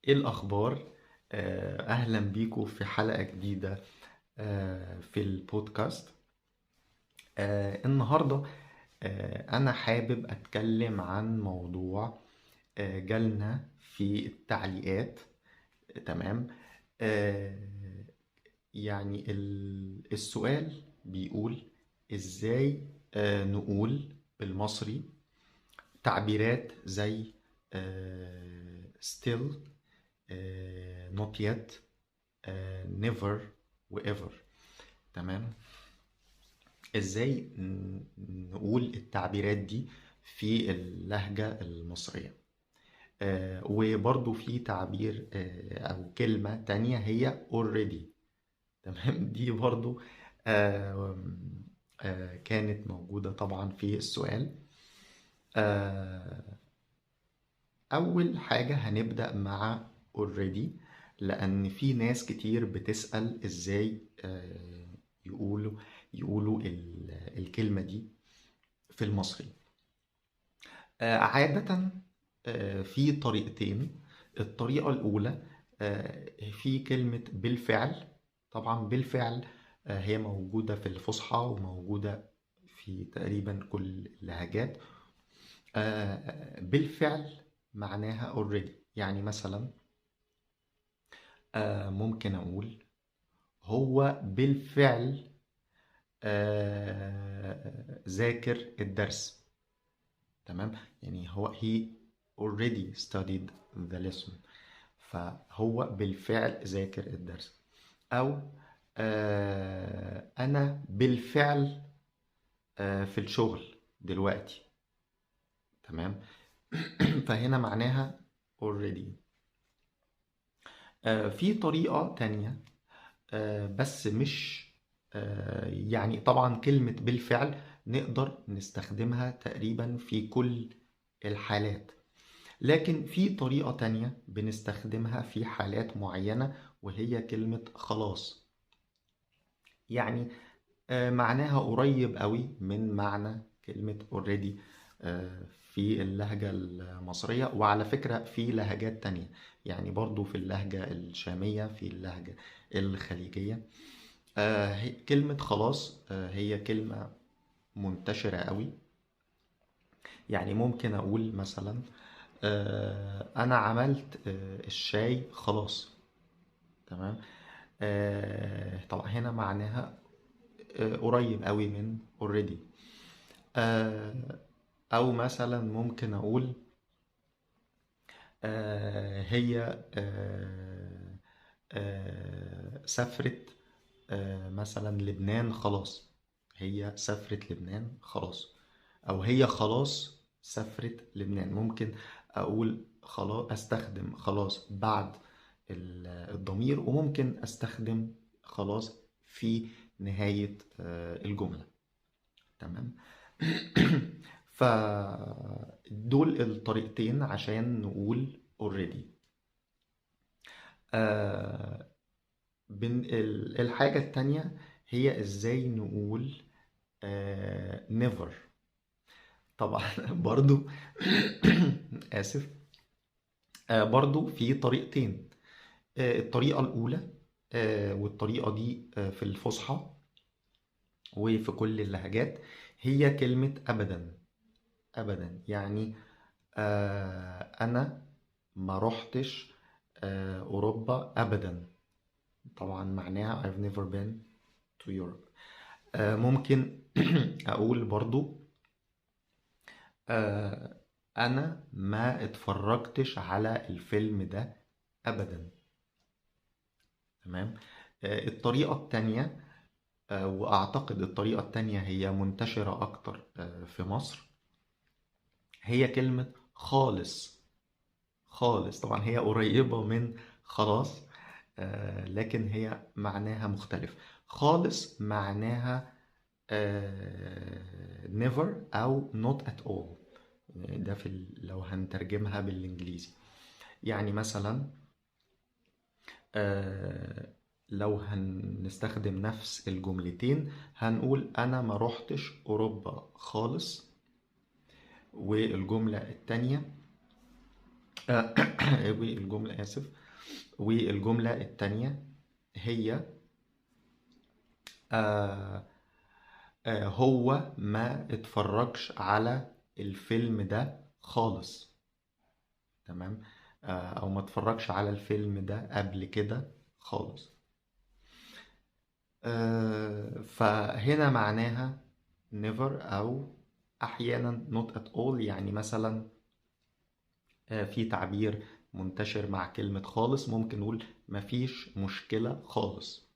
ايه الاخبار؟ اهلا بيكم في حلقة جديدة في البودكاست. النهاردة انا حابب اتكلم عن موضوع جالنا في التعليقات. تمام. آه، يعني السؤال بيقول ازاي نقول بالمصري تعبيرات زي still، not yet، never و ever. تمام. ازاي نقول التعبيرات دي في اللهجة المصرية؟ وبرضو في تعبير او كلمة تانية هي already. تمام. دي برضو آه، كانت موجودة طبعا في السؤال. آه، أول حاجة هنبدأ مع already، لأن في ناس كتير بتسأل إزاي يقولوا يقولوا الكلمة دي في المصري. عادة في طريقتين. الطريقة الأولى في كلمة بالفعل. طبعا بالفعل هي موجودة في الفصحى وموجودة في تقريبا كل اللهجات. بالفعل معناها already. يعني مثلا ممكن أقول هو بالفعل ذاكر الدرس. تمام. يعني هو he already studied the lesson. فهو بالفعل ذاكر الدرس. أو أنا بالفعل في الشغل دلوقتي. تمام. فهنا معناها already. في طريقة تانية بس مش يعني طبعا كلمة بالفعل نقدر نستخدمها تقريبا في كل الحالات، لكن في طريقة تانية بنستخدمها في حالات معينة وهي كلمة خلاص. يعني معناها قريب قوي من معنى كلمة already في اللهجة المصرية. وعلى فكرة في لهجات تانية، يعني برضو في اللهجة الشامية، في اللهجة الخليجية. كلمة خلاص هي كلمة منتشرة قوي. يعني ممكن أقول مثلا أنا عملت الشاي خلاص. تمام. طبعا هنا معناها قريب قوي من already. أو مثلا ممكن أقول هي سافرت مثلا لبنان خلاص. هي سافرت لبنان خلاص. أو هي خلاص سافرت لبنان. ممكن أقول خلاص، أستخدم خلاص بعد الضمير، وممكن أستخدم خلاص في نهاية الجملة. تمام. فدول الطريقتين عشان نقول already. آه الحاجة التانية هي ازاي نقول never. طبعا برضو آسف. برضو في طريقتين. الطريقة الأولى والطريقة دي في الفصحى وفي كل اللهجات هي كلمة أبدا. أبدا يعني أنا ما رحتش أوروبا أبدا. طبعا معناها I've never been to Europe. ممكن أقول برضو أنا ما اتفرجتش على الفيلم ده أبدا. تمام. الطريقة التانية وأعتقد الطريقة التانية هي منتشرة أكتر في مصر، هي كلمة خالص. خالص طبعا هي قريبة من خلاص لكن هي معناها مختلف. خالص معناها never أو not at all. ده في لو هنترجمها بالإنجليزي. يعني مثلا لو هنستخدم نفس الجملتين هنقول أنا ما روحتش أوروبا خالص. والجملة التانية والجملة آسف. والجملة التانية هي هو ما اتفرجش على الفيلم ده خالص. تمام. او ما اتفرجش على الفيلم ده قبل كده خالص. فهنا معناها never، او احيانا not at all. يعني مثلا في تعبير منتشر مع كلمة خالص، ممكن نقول مفيش مشكلة خالص،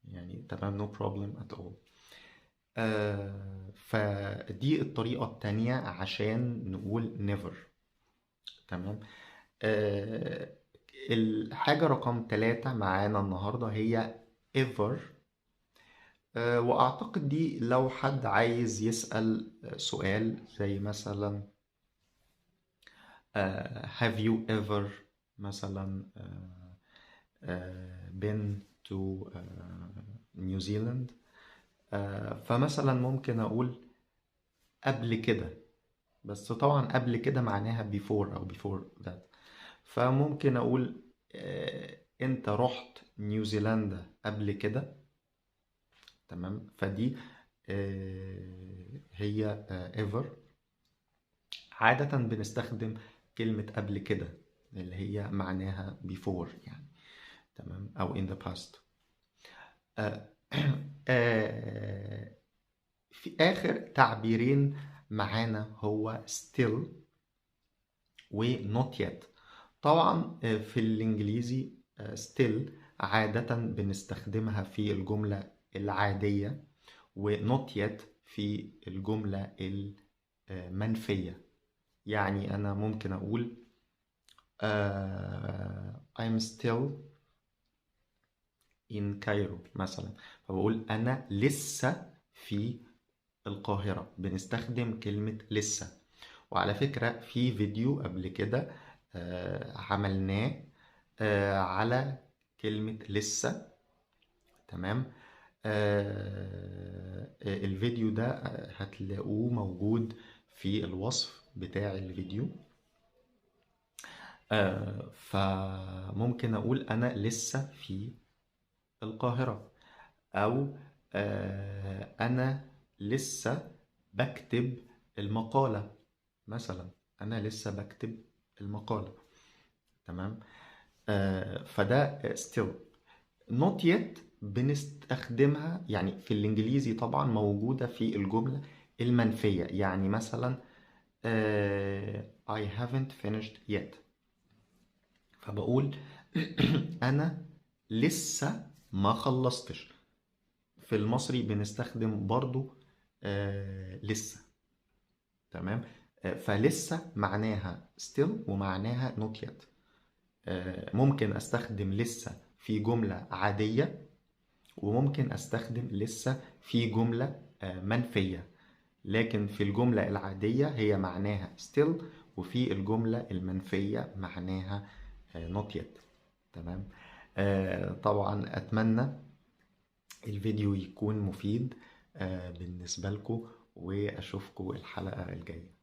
يعني تمام no problem at all. فدي الطريقة التانية عشان نقول never. تمام. الحاجة رقم 3 معانا النهاردة هي ever. وأعتقد دي لو حد عايز يسأل سؤال زي مثلا have you ever مثلا been to New Zealand. فمثلا ممكن أقول قبل كده، بس طبعا قبل كده معناها before أو before that. فممكن أقول أنت رحت نيوزيلندا قبل كده. تمام. فدي هي ever. عادة بنستخدم كلمة قبل كده اللي هي معناها before يعني. تمام. أو in the past. في آخر تعبيرين معانا هو still و not yet. طبعا في الإنجليزي still عادة بنستخدمها في الجملة العادية، و not yet في الجملة المنفية. يعني أنا ممكن أقول I'm still in Cairo مثلا، فبقول أنا لسه في القاهرة. بنستخدم كلمة لسه. وعلى فكرة في فيديو قبل كده عملناه على كلمة لسه. تمام. الفيديو ده هتلاقوه موجود في الوصف بتاع الفيديو. فممكن أقول أنا لسه في القاهرة، أو أنا لسه بكتب المقالة مثلا. أنا لسه بكتب المقالة. تمام. فده still. not yet بنستخدمها يعني في الإنجليزي طبعا موجودة في الجملة المنفية. يعني مثلا I haven't finished yet، فبقول أنا لسه ما خلصتش. في المصري بنستخدم برضو لسه. تمام. فلسه معناها still ومعناها not yet. ممكن استخدم لسه في جملة عادية، وممكن استخدم لسه في جملة منفية. لكن في الجملة العادية هي معناها still، وفي الجملة المنفية معناها not yet. تمام. طبعا أتمنى الفيديو يكون مفيد بالنسبة لكم، وأشوفكم الحلقة الجاية.